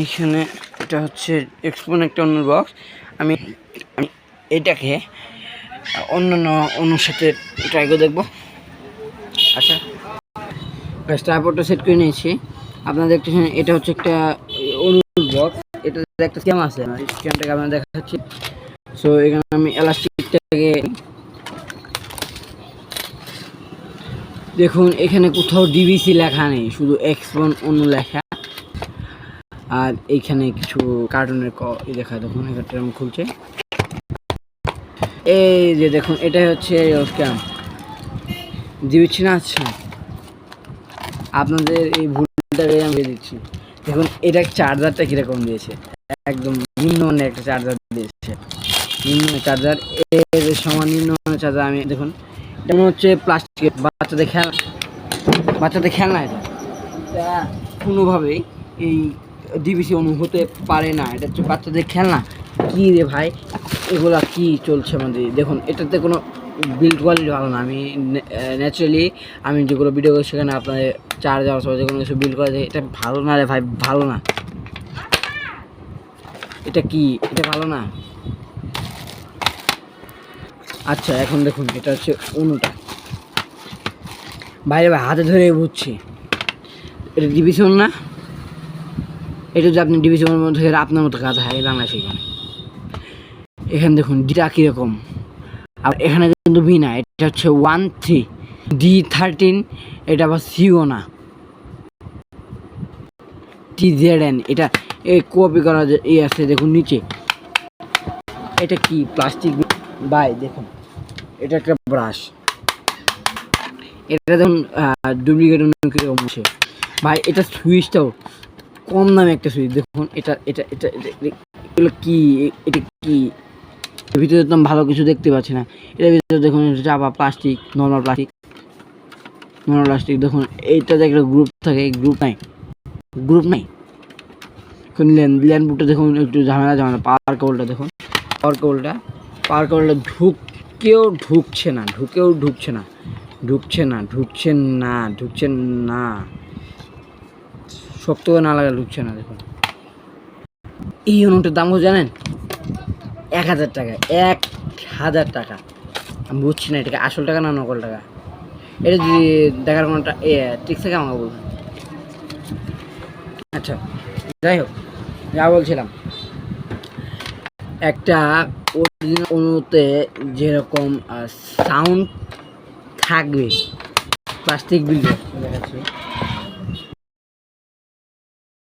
এইখানে এটা হচ্ছে এক্সপোন একটা অন্য বক্স। আমি আমি এটাকে অন্যান্য অনুর সাথে ট্রাই করে দেখবো। আচ্ছা, ট্রাইপডটা সেট করে নিয়েছি। আপনারা দেখতেছেন এটা হচ্ছে একটা অনুর বক্স। এটাতে একটা স্ক্যাম আছে, স্ক্যামটাকে আপনারা দেখাচ্ছি। সো এখানে আমি এলাস্টিকটাকে দেখুন, এখানে কোথাও ডিবিসি লেখা নেই, শুধু এক্সপোন অন্য লেখা। আর এইখানে কিছু কার্টুনের দেখা, দেখুন এখানটা আমি খুলছে। এই যে দেখুন, এটাই হচ্ছে স্ক্যাম দিচ্ছি না। আচ্ছা, আপনাদের এই ভুলটাকে আমি দিচ্ছি। দেখুন এটা চার্জারটা কীরকম দিয়েছে, একদম নিম্নমানের একটা চার্জার দিয়েছে। নিম্নমানের চার্জার, এর সমান নিম্নমানের চার্জার। আমি দেখুন, এটা মনে হচ্ছে প্লাস্টিকের, বাচ্চাদের খেলনা। এটা কোনোভাবেই এই ডিবিসি অনু হতে পারে না। এটা হচ্ছে বাচ্চাদের খেলনা। কী রে ভাই, এগুলা কি চলছে আমাদের? দেখুন এটাতে কোনো বিল্ড কোয়ালিটি ভালো না। আমি ন্যাচারালি আমি যেগুলো ভিডিও করি সেখানে আপনাদের চার্জার অথবা যে কোনো কিছু বিল্ড করা যায়, এটা ভালো না রে ভাই, ভালো না। এটা কি, এটা ভালো না। আচ্ছা, এখন দেখুন এটা হচ্ছে অনুটা। বাইরে ভাই হাতে ধরে বুঝছি এটা ডিবিসি অনু না। এটা যদি আপনি ডিবিসি অনুর মধ্যে আপনার মতো কাজ হয় বাংলাদেশে। এখানে দেখুন ডিটা কীরকম, আর এখানে কিন্তু বি না, এটা হচ্ছে 13 D13। এটা আবার সিও না, TZN। এটা কপি করা আছে। দেখুন নিচে এটা কি প্লাস্টিক ভাই, দেখুন এটা একটা ব্রাশ। এটা দেখুন ডুপ্লিকেট কীরকম আছে ভাই। এটা সুইচটাও কম দামে একটা সুইচ। দেখুন এটা এটা এটা এগুলো কি, এটা কি ভিতরে একদম ভালো কিছু দেখতে পাচ্ছি না। এটার ভিতরে দেখুন চাপা প্লাস্টিক, নর্মাল প্লাস্টিক। দেখুন এইটাতে একটা গ্রুপ থাকে, গ্রুপ নাই। এখন ল্যান্ডপুটটা দেখুন একটু ঝামেলা। পাওয়ার কেবলটা দেখুন, পাওয়ার কেবলটা ঢুকছে না। শক্ত করে না লাগা ঢুকছে না। দেখুন এই অনুটার দাম জানেন 1000 টাকা। 1000 টাকা। আমি বুঝছি না এটাকে আসল টাকা না নকল টাকা। এটা যদি দেখার কোনোটা ঠিক থেকে আমাকে বলবেন। আচ্ছা, যাই হোক, যা বলছিলাম, একটা অরিজিনাল অনুতে যেরকম সাউন্ড থাকবে, প্লাস্টিক বিল্ড দেখাচ্ছি।